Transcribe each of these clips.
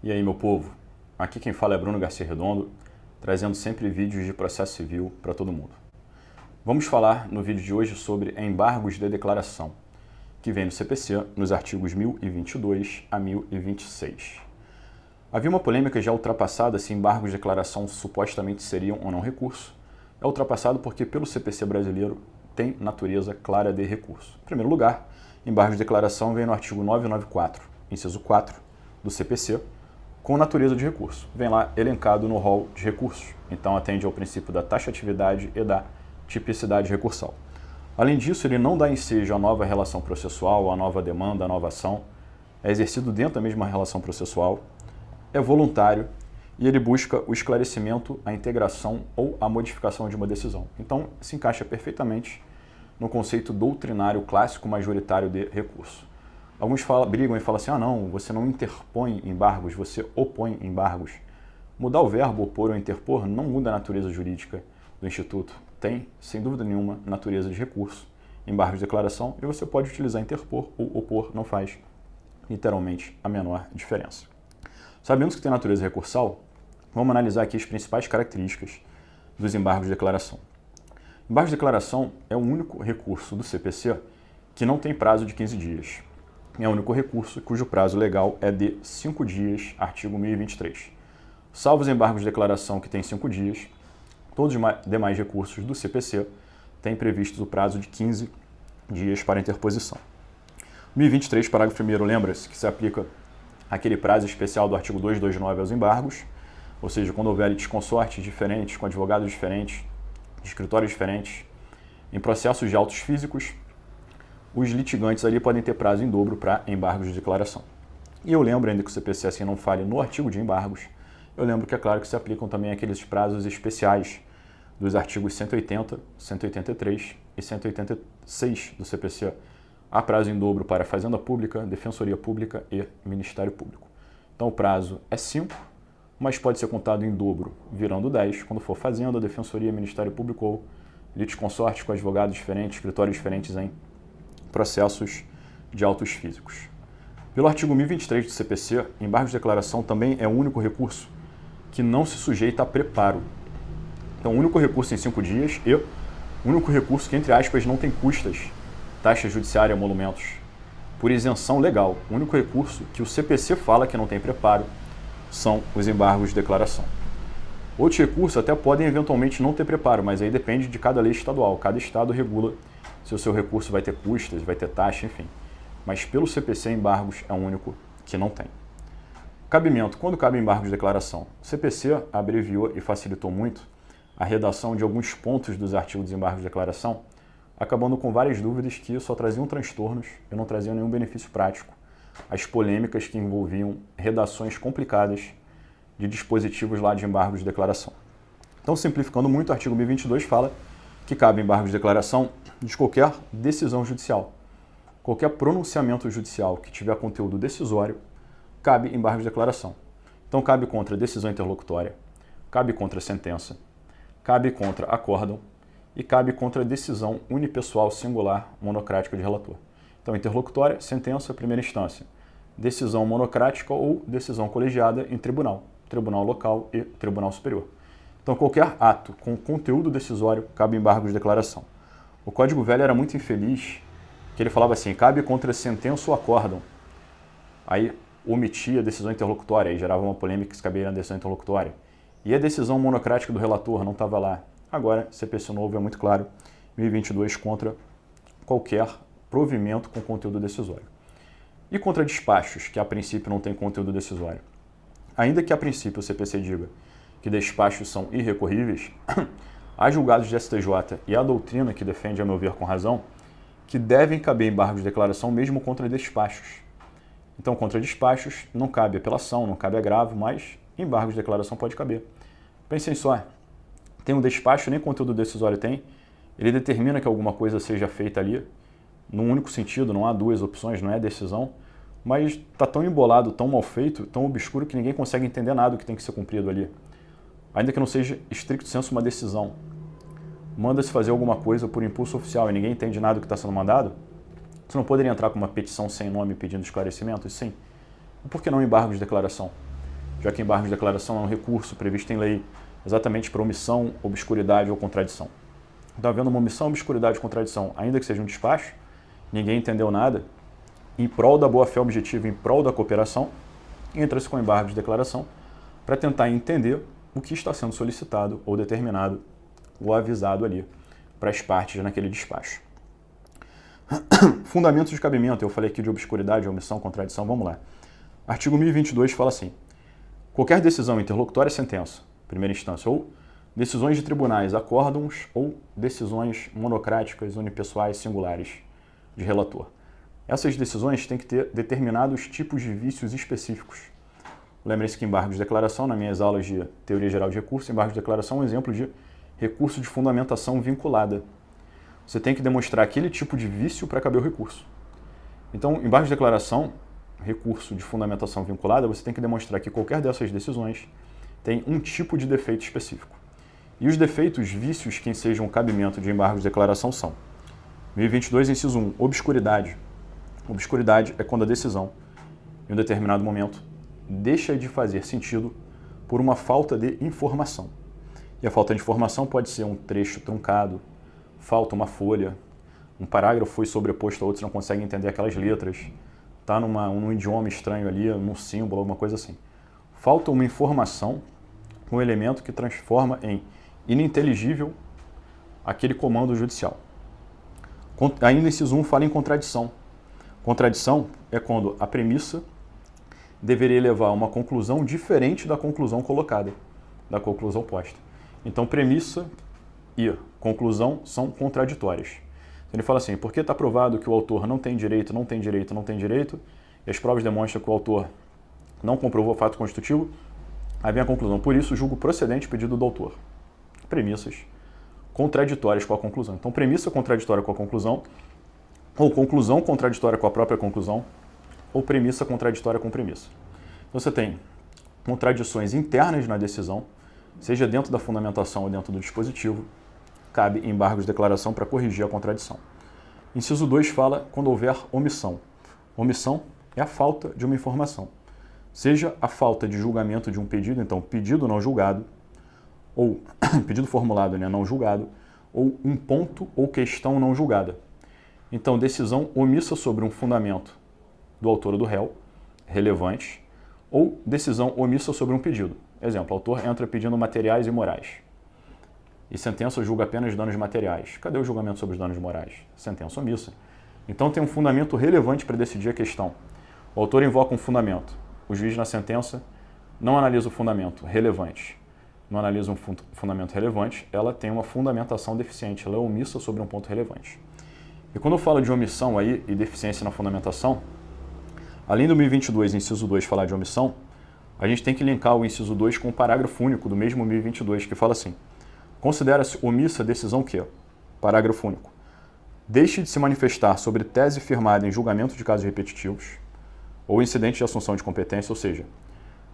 E aí, meu povo? Aqui quem fala é Bruno Garcia Redondo, trazendo sempre vídeos de processo civil para todo mundo. Vamos falar no vídeo de hoje sobre embargos de declaração, que vem no CPC nos artigos 1022 a 1026. Havia uma polêmica já ultrapassada se embargos de declaração supostamente seriam ou não recurso. É ultrapassado porque pelo CPC brasileiro tem natureza clara de recurso. Em primeiro lugar, embargos de declaração vem no artigo 994, inciso 4 do CPC, com natureza de recurso. Vem lá elencado no rol de recursos. Então atende ao princípio da taxatividade e da tipicidade recursal. Além disso, ele não dá ensejo à nova relação processual, à nova demanda, à nova ação. É exercido dentro da mesma relação processual, é voluntário e ele busca o esclarecimento, a integração ou a modificação de uma decisão. Então, se encaixa perfeitamente no conceito doutrinário clássico majoritário de recurso. Alguns brigam e falam assim, não, você não interpõe embargos, você opõe embargos. Mudar o verbo opor ou interpor não muda a natureza jurídica do Instituto. Tem, sem dúvida nenhuma, natureza de recurso, embargos de declaração, e você pode utilizar interpor ou opor, não faz literalmente a menor diferença. Sabendo que tem natureza recursal, vamos analisar aqui as principais características dos embargos de declaração. Embargos de declaração é o único recurso do CPC que não tem prazo de 15 dias. É o único recurso cujo prazo legal é de 5 dias, artigo 1023. Salvo os embargos de declaração que têm 5 dias, todos os demais recursos do CPC têm previsto o prazo de 15 dias para interposição. 1023, parágrafo 1º, lembra-se que se aplica aquele prazo especial do artigo 229 aos embargos, ou seja, quando houver litisconsortes diferentes, com advogados diferentes, de escritórios diferentes, em processos de autos físicos, os litigantes ali podem ter prazo em dobro para embargos de declaração. E eu lembro, ainda que o CPC assim não fale no artigo de embargos, eu lembro que é claro que se aplicam também aqueles prazos especiais dos artigos 180, 183 e 186 do CPC. Há prazo em dobro para Fazenda Pública, Defensoria Pública e Ministério Público. Então o prazo é 5, mas pode ser contado em dobro, virando 10, quando for Fazenda, Defensoria, Ministério Público ou litisconsortes com advogados diferentes, escritórios diferentes em processos de autos físicos. Pelo artigo 1023 do CPC, embargos de declaração também é o único recurso que não se sujeita a preparo. Então, o único recurso em 5 dias e o único recurso que, entre aspas, não tem custas, taxa judiciária, emolumentos, por isenção legal. O único recurso que o CPC fala que não tem preparo são os embargos de declaração. Outros recursos até podem eventualmente não ter preparo, mas aí depende de cada lei estadual. Cada estado regula se o seu recurso vai ter custas, vai ter taxa, enfim. Mas pelo CPC, embargos é o único que não tem. Cabimento. Quando cabe embargo de declaração? O CPC abreviou e facilitou muito a redação de alguns pontos dos artigos de embargos de declaração, acabando com várias dúvidas que só traziam transtornos e não traziam nenhum benefício prático. As polêmicas que envolviam redações complicadas de dispositivos lá de embargos de declaração. Então, simplificando muito, o artigo 1022 fala que cabe embargos de declaração de qualquer decisão judicial. Qualquer pronunciamento judicial que tiver conteúdo decisório, cabe embargos de declaração. Então, cabe contra decisão interlocutória, cabe contra sentença, cabe contra acórdão e cabe contra decisão unipessoal singular monocrática de relator. Então, interlocutória, sentença, primeira instância. Decisão monocrática ou decisão colegiada em tribunal, tribunal local e tribunal superior. Então, qualquer ato com conteúdo decisório cabe embargos de declaração. O Código Velho era muito infeliz, que ele falava assim, cabe contra sentença ou acórdão. Aí omitia a decisão interlocutória, aí gerava uma polêmica que cabia na decisão interlocutória. E a decisão monocrática do relator não estava lá. Agora, CPC novo é muito claro, 1022 contra qualquer provimento com conteúdo decisório. E contra despachos, que a princípio não tem conteúdo decisório. Ainda que a princípio o CPC diga que despachos são irrecorríveis, há julgados de STJ e a doutrina que defende, a meu ver com razão, que devem caber embargos de declaração mesmo contra despachos. Então, contra despachos não cabe apelação, não cabe agravo, mas embargos de declaração pode caber. Pensem só, tem um despacho, nem conteúdo decisório tem, ele determina que alguma coisa seja feita ali, num único sentido, não há duas opções, não é decisão, mas está tão embolado, tão mal feito, tão obscuro que ninguém consegue entender nada do que tem que ser cumprido ali. Ainda que não seja estricto senso uma decisão. Manda-se fazer alguma coisa por impulso oficial e ninguém entende nada do que está sendo mandado, você não poderia entrar com uma petição sem nome pedindo esclarecimento? Sim. Por que não embargos de declaração? já que embargo de declaração é um recurso previsto em lei exatamente para omissão, obscuridade ou contradição. Então, havendo uma omissão, obscuridade ou contradição, ainda que seja um despacho, ninguém entendeu nada, em prol da boa-fé objetiva, em prol da cooperação, entra-se com embargo de declaração para tentar entender o que está sendo solicitado ou determinado ou avisado ali para as partes naquele despacho. Fundamentos de cabimento, eu falei aqui de obscuridade, omissão, contradição, vamos lá. Artigo 1022 fala assim: qualquer decisão interlocutória é sentença, primeira instância, ou decisões de tribunais, acórdãos ou decisões monocráticas, unipessoais, singulares de relator. Essas decisões têm que ter determinados tipos de vícios específicos. Lembre-se que embargos de declaração, nas minhas aulas de teoria geral de recurso, embargos de declaração é um exemplo de recurso de fundamentação vinculada. Você tem que demonstrar aquele tipo de vício para caber o recurso. Então, embargos de declaração, recurso de fundamentação vinculada, você tem que demonstrar que qualquer dessas decisões tem um tipo de defeito específico. E os defeitos, vícios que ensejam o cabimento de embargos de declaração são: 1022, inciso 1, obscuridade. Obscuridade é quando a decisão, em um determinado momento, deixa de fazer sentido por uma falta de informação. E a falta de informação pode ser um trecho truncado, falta uma folha, um parágrafo foi sobreposto a outro, você não consegue entender aquelas letras, está num idioma estranho ali, num símbolo, alguma coisa assim. Falta uma informação, um elemento que transforma em ininteligível aquele comando judicial. Ainda inciso 1 fala em contradição. Contradição é quando a premissa deveria levar a uma conclusão diferente da conclusão colocada, da conclusão posta. Então, premissa e conclusão são contraditórias. Ele fala assim: porque está provado que o autor não tem direito, não tem direito, não tem direito, e as provas demonstram que o autor não comprovou o fato constitutivo, aí vem a conclusão. Por isso, julgo procedente o pedido do autor. Premissas contraditórias com a conclusão. Então, premissa contraditória com a conclusão, ou conclusão contraditória com a própria conclusão, ou premissa contraditória com premissa. Então, você tem contradições internas na decisão, seja dentro da fundamentação ou dentro do dispositivo, cabe embargos de declaração para corrigir a contradição. Inciso 2 fala quando houver omissão. Omissão é a falta de uma informação. Seja a falta de julgamento de um pedido, então pedido não julgado, ou pedido formulado, não julgado, ou um ponto ou questão não julgada. Então, decisão omissa sobre um fundamento do autor ou do réu, relevante, ou decisão omissa sobre um pedido. Exemplo, o autor entra pedindo materiais e morais. E sentença julga apenas danos materiais. Cadê o julgamento sobre os danos morais? Sentença omissa. Então tem um fundamento relevante para decidir a questão. O autor invoca um fundamento. O juiz na sentença não analisa o fundamento relevante. Não analisa um fundamento relevante, ela tem uma fundamentação deficiente, ela é omissa sobre um ponto relevante. E quando eu falo de omissão aí e deficiência na fundamentação, além do 1022, inciso 2, falar de omissão, a gente tem que linkar o inciso 2 com o parágrafo único do mesmo 1022, que fala assim: considera-se omissa a decisão que, parágrafo único, deixe de se manifestar sobre tese firmada em julgamento de casos repetitivos ou incidente de assunção de competência, ou seja,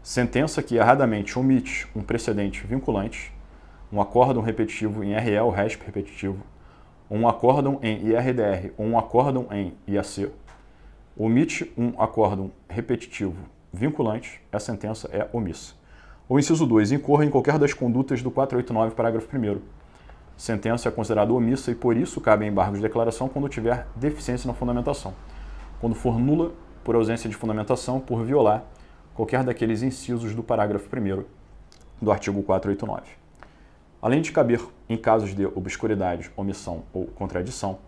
sentença que erradamente omite um precedente vinculante, um acórdão repetitivo em RE ou RESP repetitivo, um acórdão em IRDR ou um acórdão em IAC, omite um acórdão repetitivo vinculante, a sentença é omissa. O inciso 2, incorra em qualquer das condutas do 489, parágrafo 1º. Sentença é considerada omissa e por isso cabe embargo de declaração quando tiver deficiência na fundamentação. Quando for nula por ausência de fundamentação, por violar qualquer daqueles incisos do parágrafo 1º do artigo 489. Além de caber em casos de obscuridade, omissão ou contradição,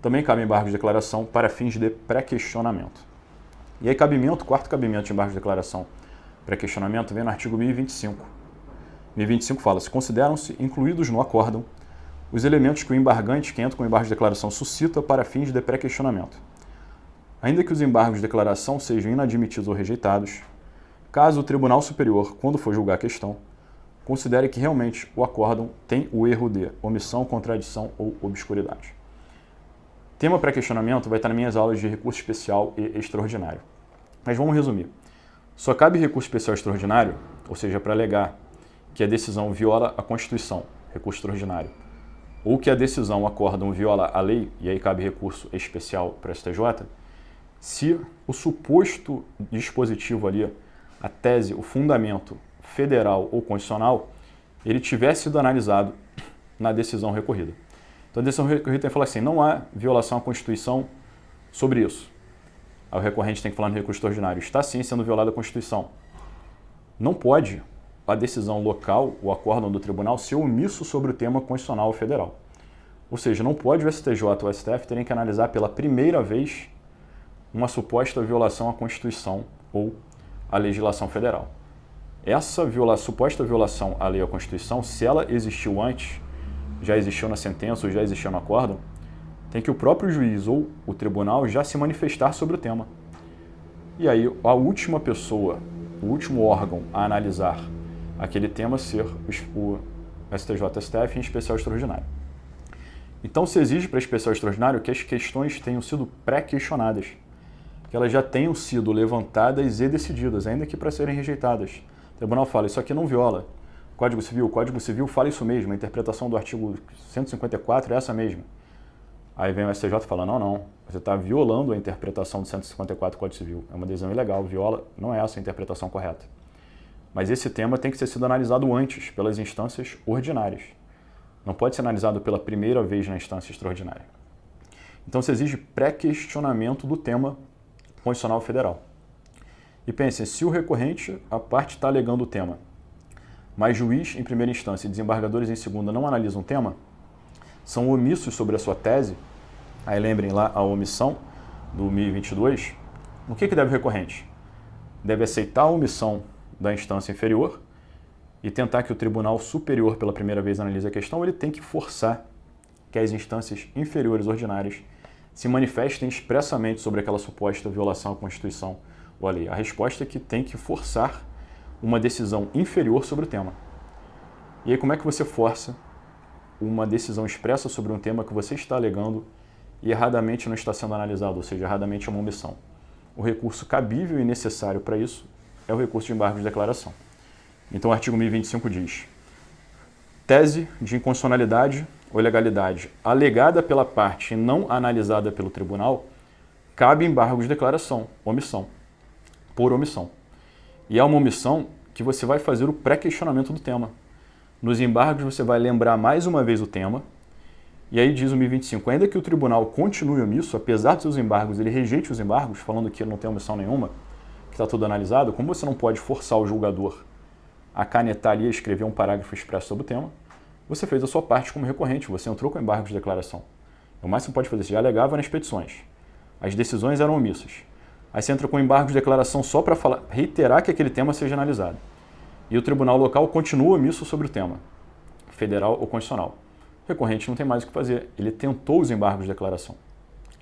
também cabe embargo de declaração para fins de pré-questionamento. E aí cabimento, quarto cabimento de embargo de declaração pré-questionamento vem no artigo 1025. 1025 fala: se consideram-se incluídos no acórdão os elementos que o embargante que entra com embargo de declaração suscita para fins de pré-questionamento. Ainda que os embargos de declaração sejam inadmitidos ou rejeitados, caso o Tribunal Superior, quando for julgar a questão, considere que realmente o acórdão tem o erro de omissão, contradição ou obscuridade. Tema pré-questionamento vai estar nas minhas aulas de recurso especial e extraordinário. Mas vamos resumir. Só cabe recurso especial e extraordinário, ou seja, para alegar que a decisão viola a Constituição, recurso extraordinário, ou que a decisão, o acórdão, viola a lei, e aí cabe recurso especial para a STJ, se o suposto dispositivo ali a tese, o fundamento federal ou constitucional, ele tivesse sido analisado na decisão recorrida. Então a decisão recorrida tem que falar assim, não há violação à Constituição sobre isso. Aí o recorrente tem que falar no recurso extraordinário, está sim sendo violada a Constituição. Não pode a decisão local, o acórdão do tribunal, ser omisso sobre o tema constitucional ou federal. Ou seja, não pode o STJ ou o STF terem que analisar pela primeira vez uma suposta violação à Constituição ou à legislação federal. Essa suposta violação à lei ou à Constituição, se ela existiu antes, já existiu na sentença ou já existiu no acórdão, tem que o próprio juiz ou o tribunal já se manifestar sobre o tema. E aí a última pessoa, o último órgão a analisar aquele tema ser o STJ-STF, em especial extraordinário. Então se exige para especial extraordinário que as questões tenham sido pré-questionadas, que elas já tenham sido levantadas e decididas, ainda que para serem rejeitadas. O tribunal fala, isso aqui não viola. O Código Civil fala isso mesmo, a interpretação do artigo 154 é essa mesma. Aí vem o STJ e fala, não, você está violando a interpretação do 154 do Código Civil. É uma decisão ilegal, não é essa a interpretação correta. Mas esse tema tem que ter sido analisado antes, pelas instâncias ordinárias. Não pode ser analisado pela primeira vez na instância extraordinária. Então se exige pré-questionamento do tema constitucional federal. E pensem, se o recorrente, a parte está alegando o tema, mas juiz em primeira instância e desembargadores em segunda não analisam o tema, são omissos sobre a sua tese, aí lembrem lá a omissão do 1022, o que deve o recorrente? Deve aceitar a omissão da instância inferior e tentar que o tribunal superior pela primeira vez analise a questão, ele tem que forçar que as instâncias inferiores ordinárias se manifestem expressamente sobre aquela suposta violação à Constituição ou à lei. A resposta é que tem que forçar uma decisão inferior sobre o tema. E aí como é que você força uma decisão expressa sobre um tema que você está alegando e erradamente não está sendo analisado, ou seja, erradamente é uma omissão? O recurso cabível e necessário para isso é o recurso de embargo de declaração. Então o artigo 1025 diz, tese de inconstitucionalidade ou ilegalidade alegada pela parte e não analisada pelo tribunal, cabe embargo de declaração, omissão, por omissão. E é uma omissão que você vai fazer o pré-questionamento do tema. Nos embargos você vai lembrar mais uma vez o tema, e aí diz o 1025, ainda que o tribunal continue omisso, apesar dos seus embargos, ele rejeite os embargos, falando que ele não tem omissão nenhuma, que está tudo analisado, como você não pode forçar o julgador a canetar ali e escrever um parágrafo expresso sobre o tema, você fez a sua parte como recorrente, você entrou com embargo de declaração. O mais que você pode fazer, você já alegava nas petições. As decisões eram omissas. Aí você entra com embargo de declaração só para reiterar que aquele tema seja analisado. E o tribunal local continua omisso sobre o tema, federal ou constitucional. O recorrente não tem mais o que fazer, ele tentou os embargos de declaração.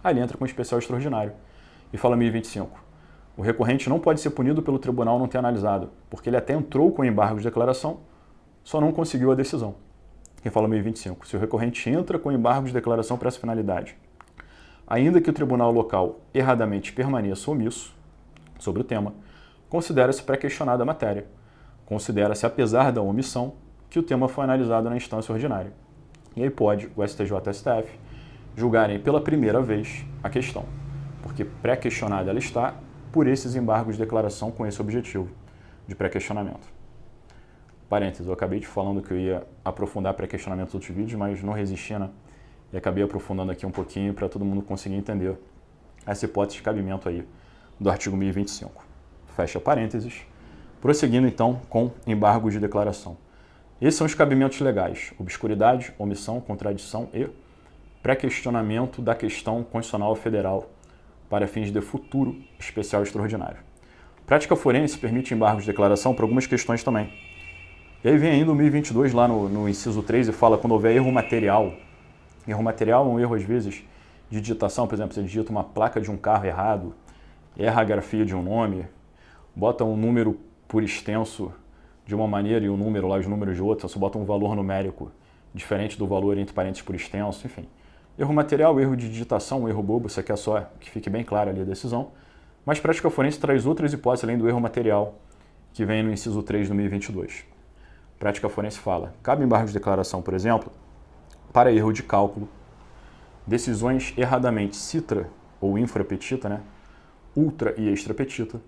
Aí ele entra com especial extraordinário e fala 1025. O recorrente não pode ser punido pelo tribunal não ter analisado, porque ele até entrou com embargo de declaração, só não conseguiu a decisão. E fala 1025. Se o recorrente entra com embargo de declaração para essa finalidade, ainda que o tribunal local erradamente permaneça omisso sobre o tema, considera-se pré-questionada a matéria. Considera-se, apesar da omissão, que o tema foi analisado na instância ordinária. E aí pode o STJ e o STF julgarem pela primeira vez a questão, porque pré-questionada ela está por esses embargos de declaração com esse objetivo de pré-questionamento. Parênteses, eu acabei te falando que eu ia aprofundar pré-questionamento nos outros vídeos, mas não resisti, né? E acabei aprofundando aqui um pouquinho para todo mundo conseguir entender essa hipótese de cabimento aí do artigo 1025. Fecha parênteses. Prosseguindo então com embargos de declaração. Esses são os cabimentos legais: obscuridade, omissão, contradição e pré-questionamento da questão constitucional federal para fins de futuro especial extraordinário. Prática forense permite embargos de declaração para algumas questões também. E aí vem ainda o 1022 lá no inciso 3 e fala quando houver erro material. Erro material é um erro, às vezes, de digitação. Por exemplo, você digita uma placa de um carro errado, erra a grafia de um nome, bota um número por extenso de uma maneira e um número lá, os números de outra, você bota um valor numérico diferente do valor entre parênteses por extenso, enfim. Erro material, erro de digitação, um erro bobo, você quer só que fique bem clara ali a decisão. Mas prática forense traz outras hipóteses além do erro material, que vem no inciso 3 do 1022. Prática forense fala, cabe embargo de declaração, por exemplo, para erro de cálculo, decisões erradamente citra ou infrapetita, né? Ultra e extrapetita,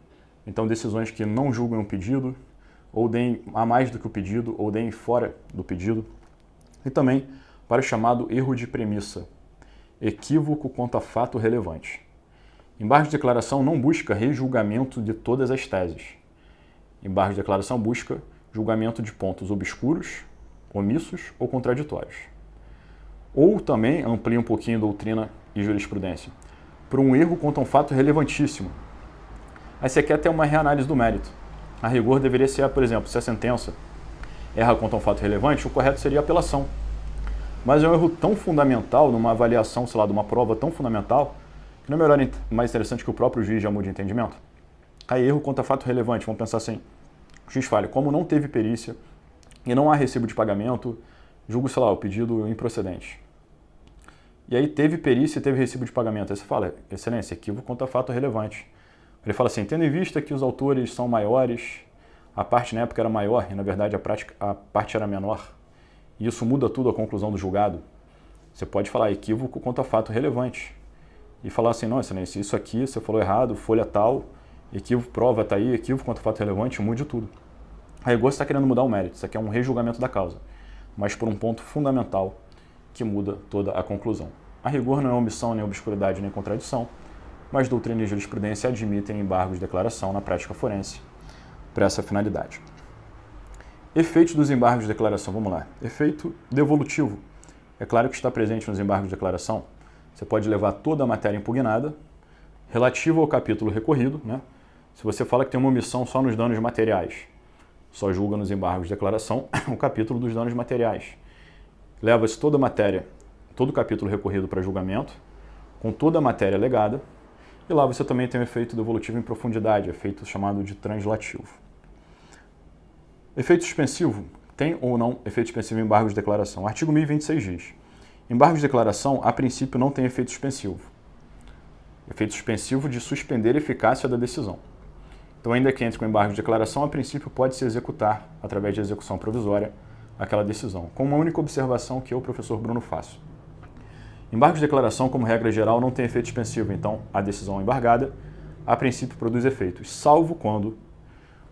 Então, decisões que não julguem o pedido, ou deem a mais do que o pedido, ou deem fora do pedido. E também para o chamado erro de premissa, equívoco quanto a fato relevante. Embargos de declaração não busca rejulgamento de todas as teses. Embargos de declaração busca julgamento de pontos obscuros, omissos ou contraditórios. Ou também amplia um pouquinho doutrina e jurisprudência, por um erro quanto a um fato relevantíssimo. Aí você quer ter uma reanálise do mérito. A rigor deveria ser, por exemplo, se a sentença erra quanto a um fato relevante, o correto seria a apelação. Mas é um erro tão fundamental, numa avaliação, sei lá, de uma prova tão fundamental, que não é melhor, mais interessante que o próprio juiz já mude de entendimento? Aí erro quanto a fato relevante, vamos pensar assim, o juiz fala, como não teve perícia e não há recibo de pagamento, julgo, sei lá, o pedido improcedente. E aí teve perícia e teve recibo de pagamento. Aí você fala, excelência, equívoco quanto a fato relevante. Ele fala assim, tendo em vista que os autores são maiores, a parte na época era maior e na verdade a parte era menor, e isso muda tudo a conclusão do julgado, você pode falar equívoco quanto a fato relevante. E falar assim, não, excelência, isso aqui você falou errado, folha tal, equívoco, prova está aí, equívoco quanto a fato relevante, mude tudo. A rigor você está querendo mudar o mérito, isso aqui é um rejulgamento da causa, mas por um ponto fundamental que muda toda a conclusão. A rigor não é omissão, nem obscuridade, nem contradição, mas doutrina e jurisprudência admitem embargos de declaração na prática forense para essa finalidade. Efeitos dos embargos de declaração, vamos lá. Efeito devolutivo. É claro que está presente nos embargos de declaração. Você pode levar toda a matéria impugnada, relativa ao capítulo recorrido, né? Se você fala que tem uma omissão só nos danos materiais, só julga nos embargos de declaração o capítulo dos danos materiais. Leva-se toda a matéria, todo o capítulo recorrido para julgamento, com toda a matéria alegada, e lá você também tem um efeito devolutivo em profundidade, efeito chamado de translativo. Efeito suspensivo. Tem ou não efeito suspensivo em embargos de declaração? O artigo 1026 diz, embargos de declaração, a princípio, não tem efeito suspensivo. Efeito suspensivo de suspender a eficácia da decisão. Então, ainda que entre com embargo de declaração, a princípio pode-se executar, através de execução provisória, aquela decisão, com uma única observação que eu, professor Bruno, faço. Embargos de declaração, como regra geral, não tem efeito suspensivo, então a decisão embargada, a princípio, produz efeitos, salvo quando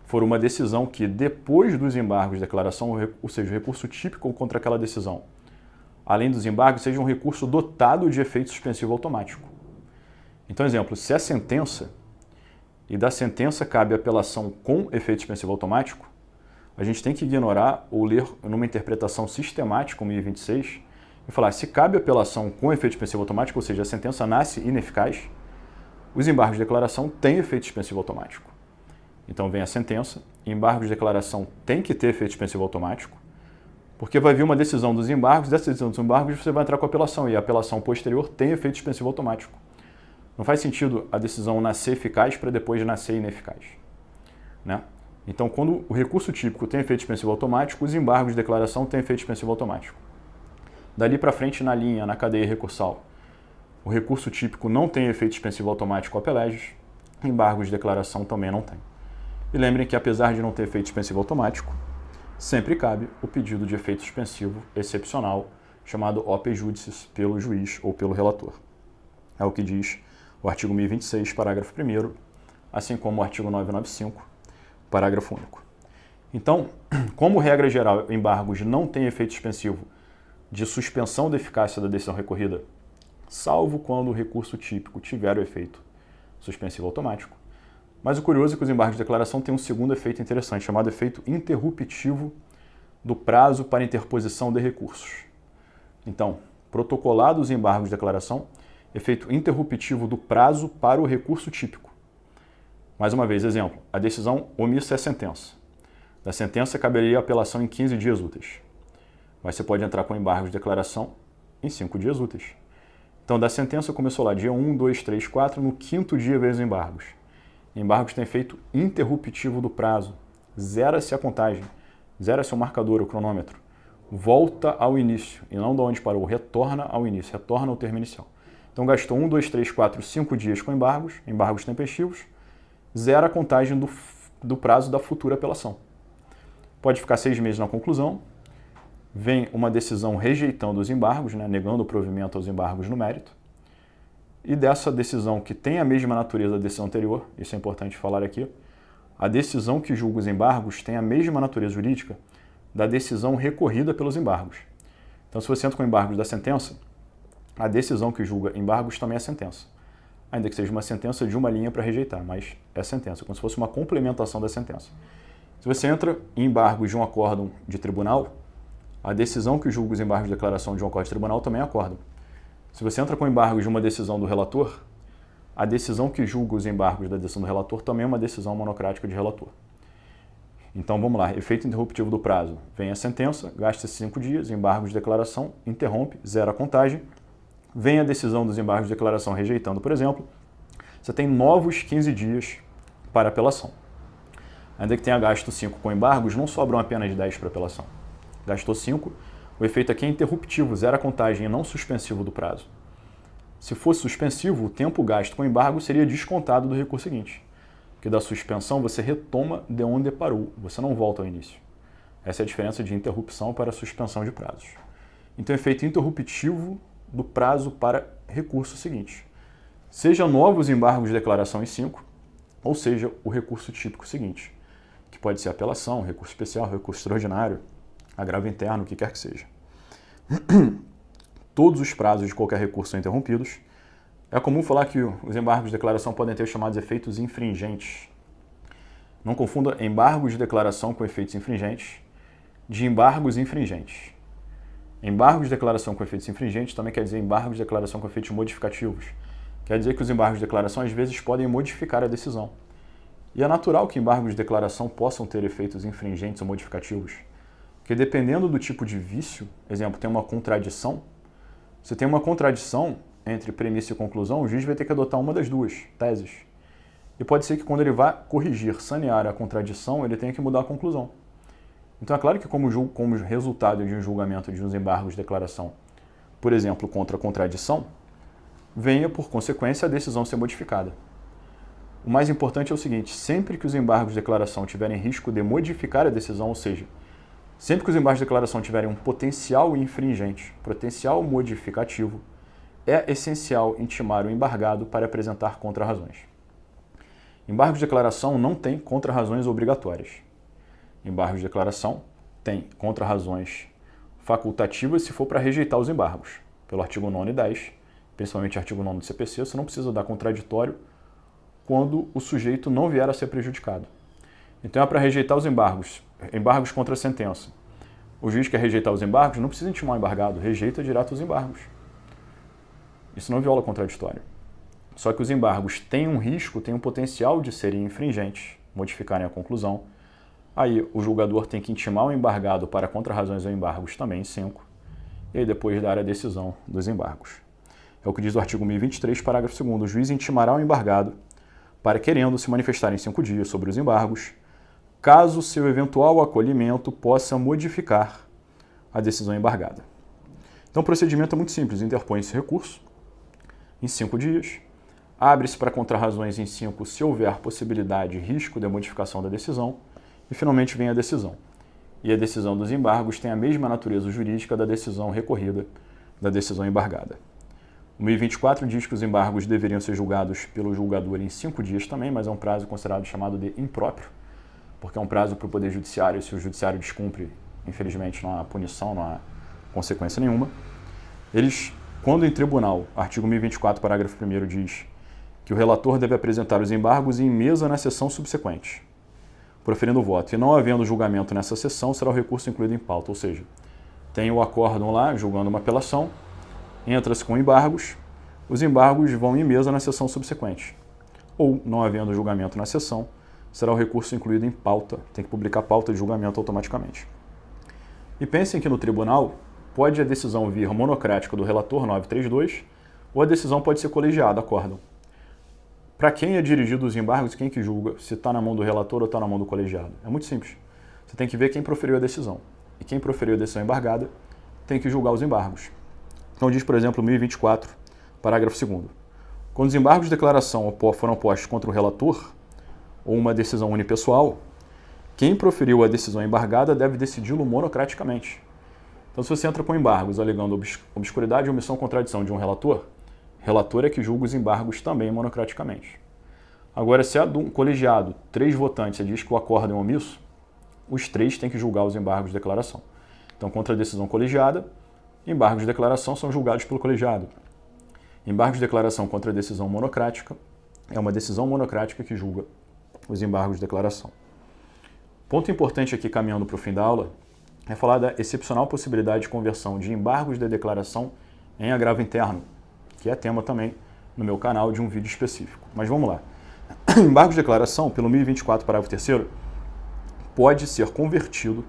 for uma decisão que, depois dos embargos de declaração, ou seja, o recurso típico contra aquela decisão, além dos embargos, seja um recurso dotado de efeito suspensivo automático. Então, exemplo, se a sentença, e da sentença cabe apelação com efeito suspensivo automático, a gente tem que ignorar ou ler numa interpretação sistemática, como 1026, e falar, se cabe apelação com efeito suspensivo automático, ou seja, a sentença nasce ineficaz, os embargos de declaração têm efeito suspensivo automático. Então vem a sentença, embargos de declaração tem que ter efeito suspensivo automático, porque vai vir uma decisão dos embargos, dessa decisão dos embargos você vai entrar com a apelação, e a apelação posterior tem efeito suspensivo automático. Não faz sentido a decisão nascer eficaz para depois nascer ineficaz, né? Então, quando o recurso típico tem efeito suspensivo automático, os embargos de declaração têm efeito suspensivo automático. Dali para frente, na linha, na cadeia recursal, o recurso típico não tem efeito suspensivo automático apeleges, embargos de declaração também não tem. E lembrem que, apesar de não ter efeito suspensivo automático, sempre cabe o pedido de efeito suspensivo excepcional, chamado ope judicis, pelo juiz ou pelo relator. É o que diz o artigo 1026, parágrafo 1º, assim como o artigo 995, parágrafo único. Então, como regra geral, embargos não têm efeito suspensivo de suspensão da eficácia da decisão recorrida, salvo quando o recurso típico tiver o efeito suspensivo automático. Mas o curioso é que os embargos de declaração têm um segundo efeito interessante, chamado efeito interruptivo do prazo para interposição de recursos. Então, protocolados os embargos de declaração, efeito interruptivo do prazo para o recurso típico. Mais uma vez, exemplo, a decisão omissa é a sentença. Da sentença caberia a apelação em 15 dias úteis. Mas você pode entrar com embargos de declaração em 5 dias úteis. Então, da sentença começou lá dia 1, 2, 3, 4, no 5º dia veio os embargos. Embargos têm efeito interruptivo do prazo. Zera-se a contagem, zera-se o marcador, o cronômetro. Volta ao início, e não de onde parou, retorna ao início, retorna ao termo inicial. Então, gastou 1, 2, 3, 4, 5 dias com embargos tempestivos, zera a contagem do prazo da futura apelação. Pode ficar 6 meses na conclusão, vem uma decisão rejeitando os embargos, né, negando o provimento aos embargos no mérito, e dessa decisão que tem a mesma natureza da decisão anterior, isso é importante falar aqui, a decisão que julga os embargos tem a mesma natureza jurídica da decisão recorrida pelos embargos. Então, se você entra com embargos da sentença, a decisão que julga embargos também é sentença. Ainda que seja uma sentença de uma linha para rejeitar, mas é sentença, como se fosse uma complementação da sentença. Se você entra em embargos de um acórdão de tribunal, a decisão que julga os embargos de declaração de um acórdão de tribunal também é acórdão. Se você entra com embargos de uma decisão do relator, a decisão que julga os embargos da decisão do relator também é uma decisão monocrática de relator. Então, vamos lá. Efeito interruptivo do prazo. Vem a sentença, gasta 5 dias, embargos de declaração, interrompe, zera a contagem. Vem a decisão dos embargos de declaração rejeitando, por exemplo. Você tem novos 15 dias para apelação. Ainda que tenha gasto 5 com embargos, não sobram apenas 10 para apelação. Gastou 5, o efeito aqui é interruptivo, zera a contagem e não suspensivo do prazo. Se fosse suspensivo, o tempo gasto com embargo seria descontado do recurso seguinte. Porque da suspensão você retoma de onde parou, você não volta ao início. Essa é a diferença de interrupção para suspensão de prazos. Então, efeito interruptivo do prazo para recurso seguinte. Seja novos embargos de declaração em 5, ou seja, o recurso típico seguinte, que pode ser apelação, recurso especial, recurso extraordinário, agravo interno, o que quer que seja. Todos os prazos de qualquer recurso são interrompidos. É comum falar que os embargos de declaração podem ter os chamados efeitos infringentes. Não confunda embargos de declaração com efeitos infringentes de embargos infringentes. Embargos de declaração com efeitos infringentes também quer dizer embargos de declaração com efeitos modificativos. Quer dizer que os embargos de declaração às vezes podem modificar a decisão. E é natural que embargos de declaração possam ter efeitos infringentes ou modificativos. Porque dependendo do tipo de vício, exemplo, tem uma contradição. Se tem uma contradição entre premissa e conclusão, o juiz vai ter que adotar uma das duas teses. E pode ser que quando ele vá corrigir, sanear a contradição, ele tenha que mudar a conclusão. Então é claro que como resultado de um julgamento de uns embargos de declaração, por exemplo, contra a contradição, venha por consequência a decisão ser modificada. O mais importante é o seguinte, sempre que os embargos de declaração tiverem risco de modificar a decisão, ou seja, sempre que os embargos de declaração tiverem um potencial infringente, potencial modificativo, é essencial intimar o embargado para apresentar contrarrazões. Embargos de declaração não tem contrarrazões obrigatórias. Embargos de declaração tem contrarrazões facultativas se for para rejeitar os embargos. Pelo artigo 9 e 10, principalmente artigo 9 do CPC, você não precisa dar contraditório quando o sujeito não vier a ser prejudicado. Então é para rejeitar os embargos contra a sentença. O juiz quer rejeitar os embargos, não precisa intimar o embargado, rejeita direto os embargos. Isso não viola contraditório. Só que os embargos têm um risco, têm um potencial de serem infringentes, modificarem a conclusão. Aí o julgador tem que intimar o embargado para contrarrazões ou embargos também em 5, e aí depois dar a decisão dos embargos. É o que diz o artigo 1023, parágrafo 2º. O juiz intimará o embargado para, querendo se manifestar em 5 dias sobre os embargos, caso seu eventual acolhimento possa modificar a decisão embargada. Então o procedimento é muito simples, interpõe-se recurso em 5 dias, abre-se para contrarrazões em 5 se houver possibilidade e risco de modificação da decisão, e finalmente vem a decisão. E a decisão dos embargos tem a mesma natureza jurídica da decisão recorrida, da decisão embargada. O 1024 diz que os embargos deveriam ser julgados pelo julgador em 5 dias também, mas é um prazo considerado chamado de impróprio, porque é um prazo para o Poder Judiciário, e se o Judiciário descumpre, infelizmente não há punição, não há consequência nenhuma. Quando em tribunal, artigo 1024, parágrafo 1º diz que o relator deve apresentar os embargos em mesa na sessão subsequente, proferindo o voto, e não havendo julgamento nessa sessão, será o recurso incluído em pauta, ou seja, tem o acórdão lá, julgando uma apelação, entra-se com embargos, os embargos vão em mesa na sessão subsequente. Ou, não havendo julgamento na sessão, será o recurso incluído em pauta, tem que publicar pauta de julgamento automaticamente. E pensem que no tribunal, pode a decisão vir monocrática do relator 932, ou a decisão pode ser colegiada, acórdão. Para quem é dirigido os embargos, quem que julga, se está na mão do relator ou está na mão do colegiado? É muito simples. Você tem que ver quem proferiu a decisão. E quem proferiu a decisão embargada tem que julgar os embargos. Então diz, por exemplo, 1024, parágrafo 2º. Quando os embargos de declaração foram postos contra o relator ou uma decisão unipessoal, quem proferiu a decisão embargada deve decidi-lo monocraticamente. Então se você entra com embargos alegando obscuridade, omissão ou contradição de um relator é que julga os embargos também monocraticamente. Agora, se a de um colegiado, 3 votantes, diz que o acórdão é omisso, os 3 têm que julgar os embargos de declaração. Então, contra a decisão colegiada, embargos de declaração são julgados pelo colegiado. Embargos de declaração contra a decisão monocrática é uma decisão monocrática que julga os embargos de declaração. Ponto importante aqui, caminhando para o fim da aula, é falar da excepcional possibilidade de conversão de embargos de declaração em agravo interno, que é tema também no meu canal de um vídeo específico. Mas vamos lá. Embargos de declaração, pelo 1024, parágrafo 3º, pode ser convertido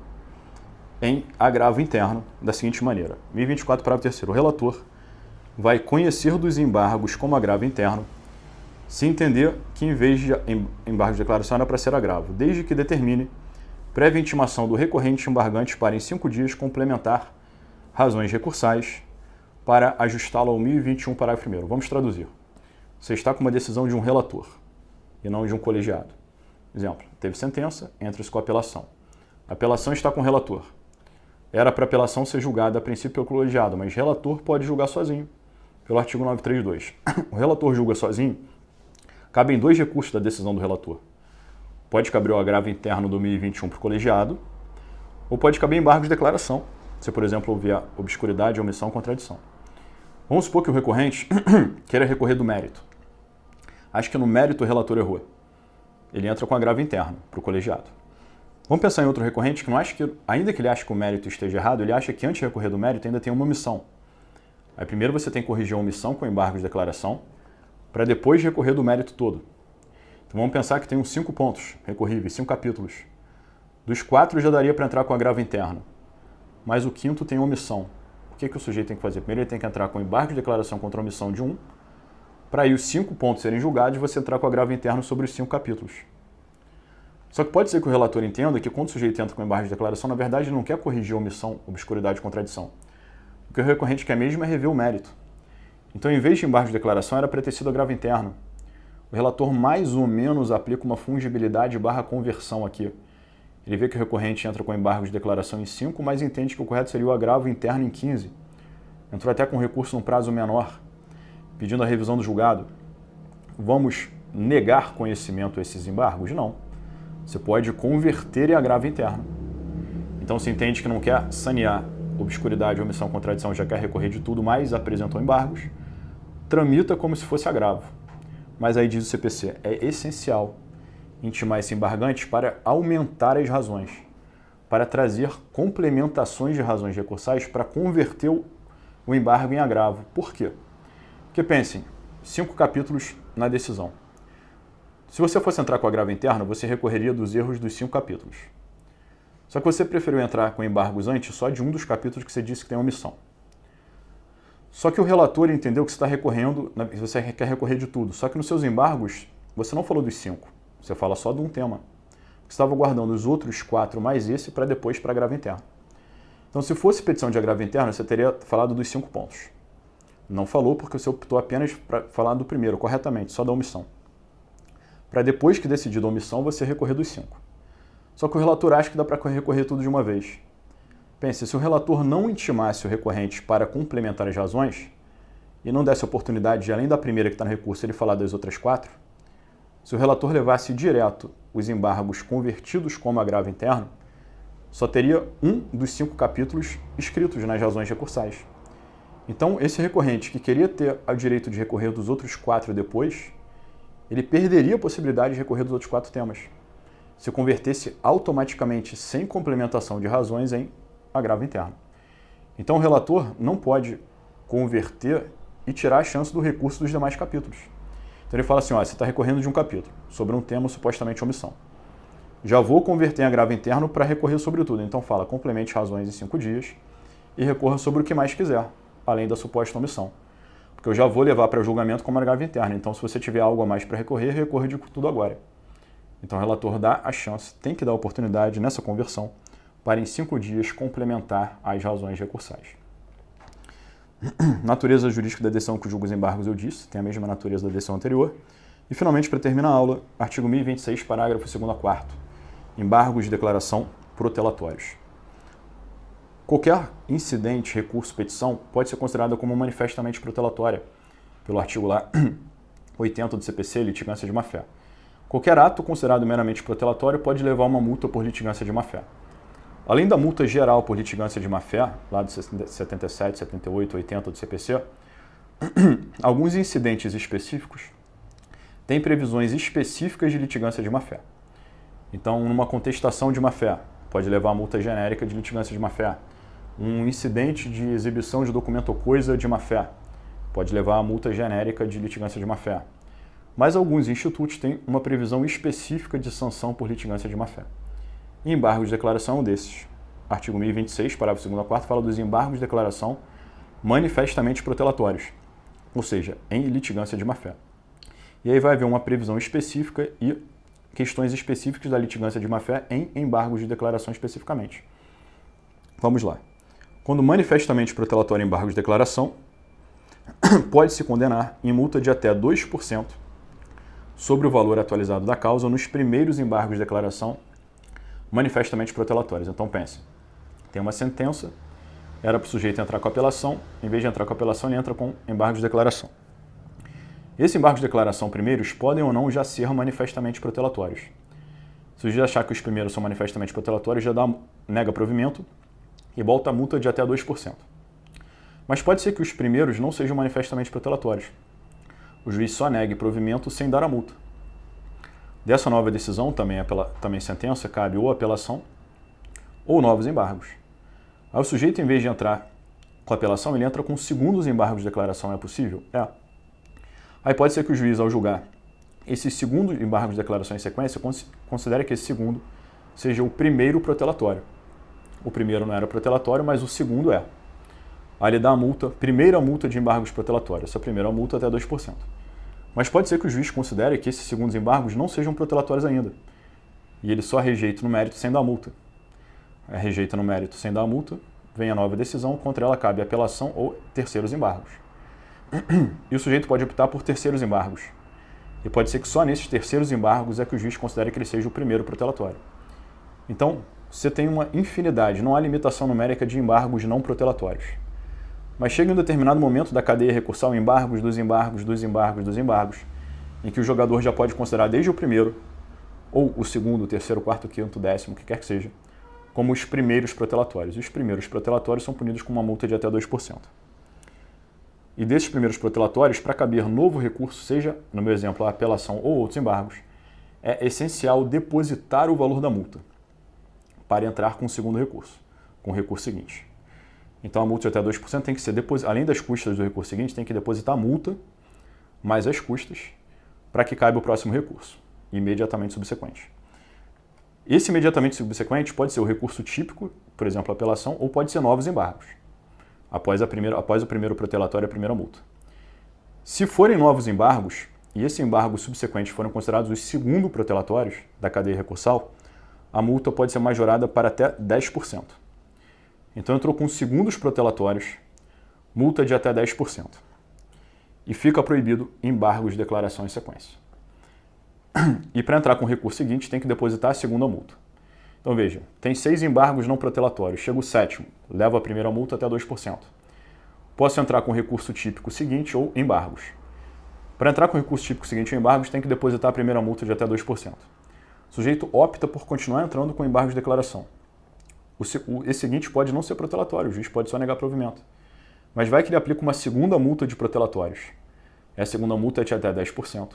em agravo interno da seguinte maneira. 1024, parágrafo 3º, o relator vai conhecer dos embargos como agravo interno se entender que, em vez de embargo de declaração, era para ser agravo, desde que determine prévia intimação do recorrente embargante para, em 5 dias, complementar razões recursais para ajustá-lo ao 1021, parágrafo 1º. Vamos traduzir. Você está com uma decisão de um relator e não de um colegiado. Exemplo, teve sentença, entra-se com a apelação. A apelação está com o relator. Era para a apelação ser julgada a princípio pelo colegiado, mas o relator pode julgar sozinho, pelo artigo 932. O relator julga sozinho, cabem 2 recursos da decisão do relator. Pode caber o agravo interno do 1021 para o colegiado, ou pode caber embargos de declaração, se, por exemplo, houver obscuridade, omissão, contradição. Vamos supor que o recorrente queira recorrer do mérito. Acho que no mérito o relator errou. Ele entra com agravo interno para o colegiado. Vamos pensar em outro recorrente que não acha que, ainda que ele ache que o mérito esteja errado, ele acha que antes de recorrer do mérito ainda tem uma omissão. Aí primeiro você tem que corrigir a omissão com embargos de declaração, para depois recorrer do mérito todo. Então vamos pensar que tem uns 5 pontos recorríveis, 5 capítulos. Dos 4 já daria para entrar com agravo interno, mas o 5º tem omissão. O que o sujeito tem que fazer? Primeiro ele tem que entrar com embargo de declaração contra a omissão de 1, para aí os 5 pontos serem julgados e você entrar com agravo interno sobre os 5 capítulos. Só que pode ser que o relator entenda que quando o sujeito entra com embargo de declaração, na verdade ele não quer corrigir a omissão, obscuridade e contradição. O que o recorrente quer mesmo é rever o mérito. Então, em vez de embargo de declaração, era para ter sido agravo interno. O relator mais ou menos aplica uma fungibilidade / conversão aqui. Ele vê que o recorrente entra com embargo de declaração em 5, mas entende que o correto seria o agravo interno em 15. Entrou até com recurso num prazo menor, pedindo a revisão do julgado. Vamos negar conhecimento a esses embargos? Não. Você pode converter em agravo interno. Então, se entende que não quer sanear obscuridade, omissão, contradição, já quer recorrer de tudo, mas apresentou embargos, tramita como se fosse agravo. Mas aí diz o CPC, é essencial intimar esse embargante para aumentar as razões, para trazer complementações de razões recursais para converter o embargo em agravo. Por quê? Porque pensem, 5 capítulos na decisão. Se você fosse entrar com agravo interno, você recorreria dos erros dos 5 capítulos. Só que você preferiu entrar com embargos antes só de um dos capítulos que você disse que tem omissão. Só que o relator entendeu que você está recorrendo, você quer recorrer de tudo. Só que nos seus embargos, você não falou dos 5. Você fala só de um tema. Você estava guardando os outros 4 mais esse para depois para agravo interno. Então, se fosse petição de agravo interno, você teria falado dos 5 pontos. Não falou porque você optou apenas para falar do primeiro, corretamente, só da omissão. Para depois que decidir a omissão, você recorrer dos 5. Só que o relator acha que dá para recorrer tudo de uma vez. Pense, se o relator não intimasse o recorrente para complementar as razões e não desse oportunidade de, além da primeira que está no recurso, ele falar das outras 4, se o relator levasse direto os embargos convertidos como agravo interno, só teria um dos 5 capítulos escritos nas razões recursais. Então, esse recorrente que queria ter o direito de recorrer dos outros 4 depois, ele perderia a possibilidade de recorrer dos outros 4 temas, se convertesse automaticamente, sem complementação de razões, em agravo interno. Então, o relator não pode converter e tirar a chance do recurso dos demais capítulos. Então, ele fala assim, ó, você está recorrendo de um capítulo, sobre um tema supostamente omissão. Já vou converter em agravo interno para recorrer sobre tudo. Então, fala, complemente razões em 5 dias e recorra sobre o que mais quiser, além da suposta omissão. Porque eu já vou levar para julgamento como agravo interno. Então, se você tiver algo a mais para recorrer, recorra de tudo agora. Então, o relator dá a chance, tem que dar a oportunidade nessa conversão para, em 5 dias, complementar as razões recursais. Natureza jurídica da decisão que julga os embargos, eu disse, tem a mesma natureza da decisão anterior. E, finalmente, para terminar a aula, artigo 1026, parágrafo 2º a 4º, embargos de declaração protelatórios. Qualquer incidente, recurso, petição pode ser considerada como manifestamente protelatória, pelo artigo lá 80 do CPC, litigância de má-fé. Qualquer ato considerado meramente protelatório pode levar a uma multa por litigância de má-fé. Além da multa geral por litigância de má-fé, lá do 77, 78, 80 do CPC, alguns incidentes específicos têm previsões específicas de litigância de má-fé. Então, numa contestação de má-fé, pode levar a multa genérica de litigância de má-fé. Um incidente de exibição de documento ou coisa de má-fé pode levar a multa genérica de litigância de má-fé. Mas alguns institutos têm uma previsão específica de sanção por litigância de má-fé. Embargos de declaração é um desses. Artigo 1026, parágrafo 2º a 4º, fala dos embargos de declaração manifestamente protelatórios, ou seja, em litigância de má-fé. E aí vai haver uma previsão específica e questões específicas da litigância de má-fé em embargos de declaração especificamente. Vamos lá. Quando manifestamente protelatório embargo de declaração, pode-se condenar em multa de até 2% sobre o valor atualizado da causa nos primeiros embargos de declaração manifestamente protelatórios. Então pense, tem uma sentença, era para o sujeito entrar com apelação, em vez de entrar com apelação, ele entra com embargos de declaração. Esses embargos de declaração primeiros podem ou não já ser manifestamente protelatórios. Se o sujeito achar que os primeiros são manifestamente protelatórios, já nega provimento e volta a multa de até 2%. Mas pode ser que os primeiros não sejam manifestamente protelatórios. O juiz só negue provimento sem dar a multa. Dessa nova decisão, também sentença, cabe ou apelação ou novos embargos. Aí o sujeito, em vez de entrar com apelação, ele entra com segundos embargos de declaração. É possível? É. Aí pode ser que o juiz, ao julgar esses segundos embargos de declaração em sequência, considere que esse segundo seja o primeiro protelatório. O primeiro não era protelatório, mas o segundo é. Aí ele dá a multa, primeira multa de embargos protelatórios. Essa primeira multa até 2%. Mas pode ser que o juiz considere que esses segundos embargos não sejam protelatórios ainda. E ele só rejeita no mérito sem dar a multa. Rejeita no mérito sem dar a multa, vem a nova decisão, contra ela cabe apelação ou terceiros embargos. E o sujeito pode optar por terceiros embargos. E pode ser que só nesses terceiros embargos é que o juiz considere que ele seja o primeiro protelatório. Então, você tem uma infinidade, não há limitação numérica de embargos não protelatórios. Mas chega em um determinado momento da cadeia recursal, embargos, dos embargos, dos embargos, dos embargos, em que o jogador já pode considerar desde o primeiro, ou o segundo, o terceiro, o quarto, o quinto, o décimo, o que quer que seja, como os primeiros protelatórios. E os primeiros protelatórios são punidos com uma multa de até 2%. E desses primeiros protelatórios, para caber novo recurso, seja, no meu exemplo, a apelação ou outros embargos, é essencial depositar o valor da multa para entrar com o segundo recurso, com o recurso seguinte. Então a multa de até 2% tem que ser, além das custas do recurso seguinte, tem que depositar a multa mais as custas para que caiba o próximo recurso, imediatamente subsequente. Esse imediatamente subsequente pode ser o recurso típico, por exemplo, a apelação, ou pode ser novos embargos, após o primeiro protelatório e a primeira multa. Se forem novos embargos, e esse embargo subsequente forem considerados os segundo protelatórios da cadeia recursal, a multa pode ser majorada para até 10%. Então entrou com segundos protelatórios, multa de até 10%. E fica proibido embargos de declaração em sequência. E para entrar com o recurso seguinte, tem que depositar a segunda multa. Então veja, tem 6 embargos não protelatórios, chega o 7º, leva a primeira multa até 2%. Posso entrar com o recurso típico seguinte ou embargos. Para entrar com o recurso típico seguinte ou embargos, tem que depositar a primeira multa de até 2%. O sujeito opta por continuar entrando com embargos de declaração. Esse seguinte pode não ser protelatório, o juiz pode só negar provimento. Mas vai que ele aplica uma segunda multa de protelatórios. Essa segunda multa é de até 10%.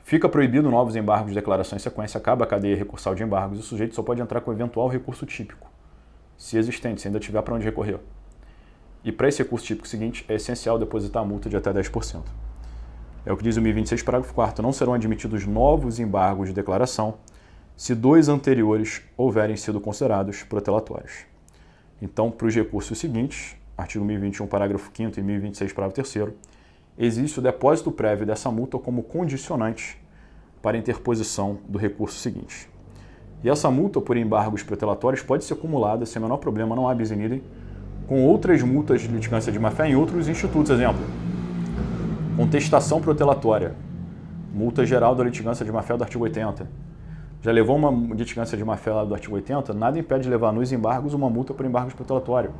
Fica proibido novos embargos de declaração em sequência, acaba a cadeia recursal de embargos e o sujeito só pode entrar com eventual recurso típico, se existente, se ainda tiver para onde recorrer. E para esse recurso típico seguinte, é essencial depositar a multa de até 10%. É o que diz o 1026, parágrafo 4º. Não serão admitidos novos embargos de declaração se 2 anteriores houverem sido considerados protelatórios. Então, para os recursos seguintes, artigo 1021, parágrafo 5º e 1026, parágrafo 3º, existe o depósito prévio dessa multa como condicionante para a interposição do recurso seguinte. E essa multa por embargos protelatórios pode ser acumulada, sem o menor problema, não há bis in idem, com outras multas de litigância de má-fé em outros institutos. Exemplo, contestação protelatória, multa geral da litigância de má-fé do artigo 80. Já levou uma litigância de má-fé lá do artigo 80, nada impede de levar nos embargos uma multa por embargos protelatório.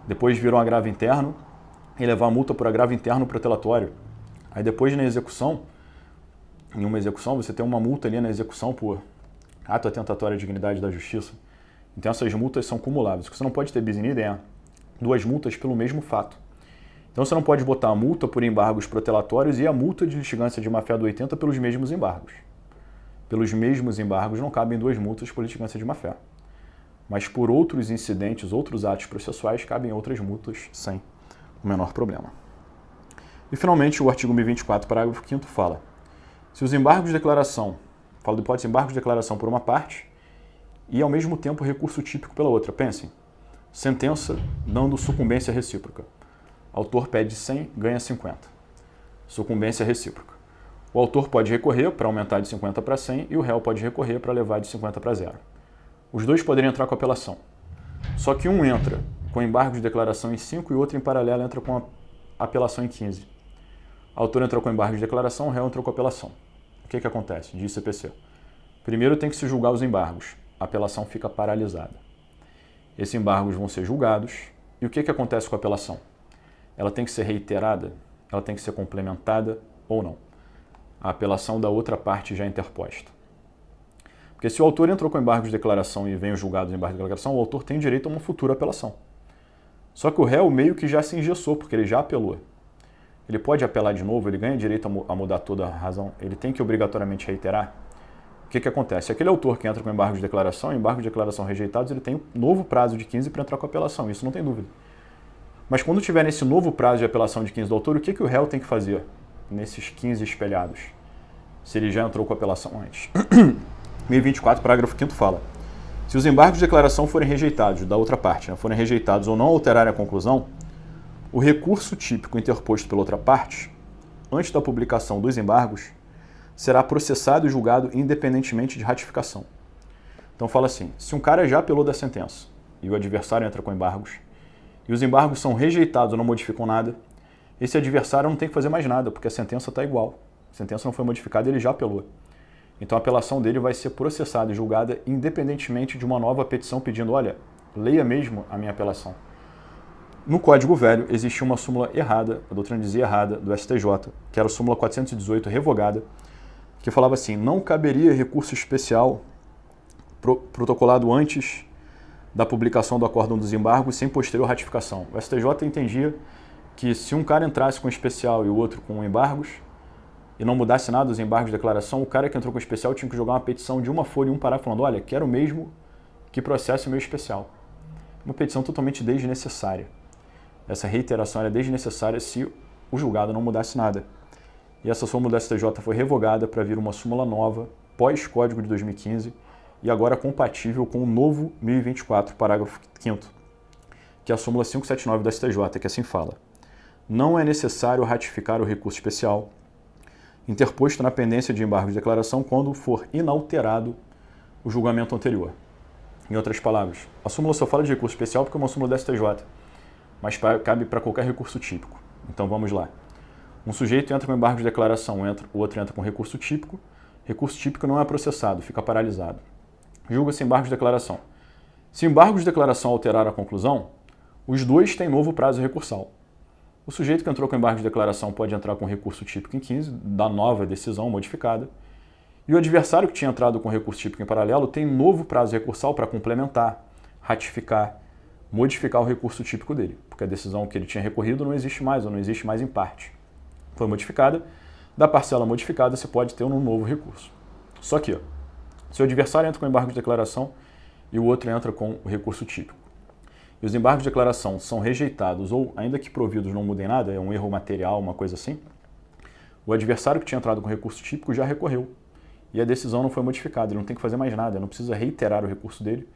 Depois virou um agravo interno e levar a multa por agravo interno protelatório. Aí depois na execução, em uma execução, você tem uma multa ali na execução por ato atentatório à dignidade da justiça. Então essas multas são cumuláveis. O que você não pode ter bis in idem é 2 multas pelo mesmo fato. Então você não pode botar a multa por embargos protelatórios e a multa de litigância de má-fé do 80 pelos mesmos embargos. Pelos mesmos embargos não cabem 2 multas por litigância de má-fé. Mas por outros incidentes, outros atos processuais, cabem outras multas sem o menor problema. E finalmente o artigo 1024, parágrafo 5º fala: se os embargos de declaração, fala do hipótese de embargos de declaração por uma parte e ao mesmo tempo recurso típico pela outra. Pensem, sentença dando sucumbência recíproca. Autor pede 100, ganha 50. Sucumbência recíproca. O autor pode recorrer para aumentar de 50 para 100 e o réu pode recorrer para levar de 50 para 0. Os dois poderiam entrar com apelação. Só que um entra com embargo de declaração em 5 e o outro em paralelo entra com a apelação em 15. O autor entrou com embargo de declaração, o réu entrou com apelação. O que acontece? Diz CPC. Primeiro tem que se julgar os embargos. A apelação fica paralisada. Esses embargos vão ser julgados. E o que acontece com a apelação? Ela tem que ser reiterada? Ela tem que ser complementada ou não? A apelação da outra parte já interposta. Porque se o autor entrou com embargo de declaração e vem julgado em embargo de declaração, o autor tem direito a uma futura apelação. Só que o réu meio que já se engessou, porque ele já apelou. Ele pode apelar de novo, ele ganha direito a mudar toda a razão, ele tem que obrigatoriamente reiterar. O que acontece? Aquele autor que entra com embargo de declaração rejeitados, ele tem um novo prazo de 15 para entrar com a apelação, isso não tem dúvida. Mas quando tiver nesse novo prazo de apelação de 15 do autor, o que o réu tem que fazer nesses 15 espelhados? Se ele já entrou com a apelação antes. 1024, parágrafo 5º fala: se os embargos de declaração forem rejeitados, da outra parte, forem rejeitados ou não alterarem a conclusão, o recurso típico interposto pela outra parte, antes da publicação dos embargos, será processado e julgado independentemente de ratificação. Então fala assim, se um cara já apelou da sentença e o adversário entra com embargos, e os embargos são rejeitados ou não modificam nada, esse adversário não tem que fazer mais nada, porque a sentença está igual. A sentença não foi modificada e ele já apelou. Então a apelação dele vai ser processada e julgada independentemente de uma nova petição pedindo, olha, leia mesmo a minha apelação. No Código Velho existia uma súmula errada, a doutrina dizia errada, do STJ, que era a súmula 418 revogada, que falava assim, não caberia recurso especial protocolado antes da publicação do acórdão dos embargos sem posterior ratificação. O STJ entendia que se um cara entrasse com especial e o outro com embargos, e não mudasse nada dos embargos de declaração, o cara que entrou com especial tinha que jogar uma petição de uma folha e um parágrafo falando, olha, quero mesmo que processe o meu especial. Uma petição totalmente desnecessária. Essa reiteração era desnecessária se o julgado não mudasse nada. E essa súmula do STJ foi revogada para vir uma súmula nova, pós-Código de 2015, e agora compatível com o novo 1024, parágrafo 5º, que é a súmula 579 do STJ, que assim fala. Não é necessário ratificar o recurso especial interposto na pendência de embargo de declaração quando for inalterado o julgamento anterior. Em outras palavras, a súmula só fala de recurso especial porque é uma súmula do STJ, mas cabe para qualquer recurso típico. Então vamos lá. Um sujeito entra com embargo de declaração, o outro entra com recurso típico. Recurso típico não é processado, fica paralisado. Julga-se embargo de declaração. Se embargo de declaração alterar a conclusão, os dois têm novo prazo recursal. O sujeito que entrou com embargo de declaração pode entrar com recurso típico em 15, da nova decisão modificada, e o adversário que tinha entrado com recurso típico em paralelo tem novo prazo recursal para complementar, ratificar, modificar o recurso típico dele, porque a decisão que ele tinha recorrido não existe mais, ou não existe mais em parte. Foi modificada, da parcela modificada você pode ter um novo recurso. Só que, se o adversário entra com embargo de declaração e o outro entra com o recurso típico, e os embargos de declaração são rejeitados ou, ainda que providos, não mudem nada, é um erro material, uma coisa assim, o adversário que tinha entrado com recurso típico já recorreu. E a decisão não foi modificada, ele não tem que fazer mais nada, ele não precisa reiterar o recurso dele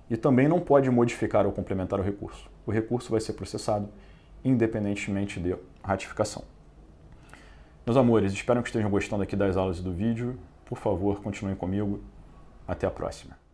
e também não pode modificar ou complementar o recurso. O recurso vai ser processado independentemente de ratificação. Meus amores, espero que estejam gostando aqui das aulas e do vídeo. Por favor, continuem comigo. Até a próxima.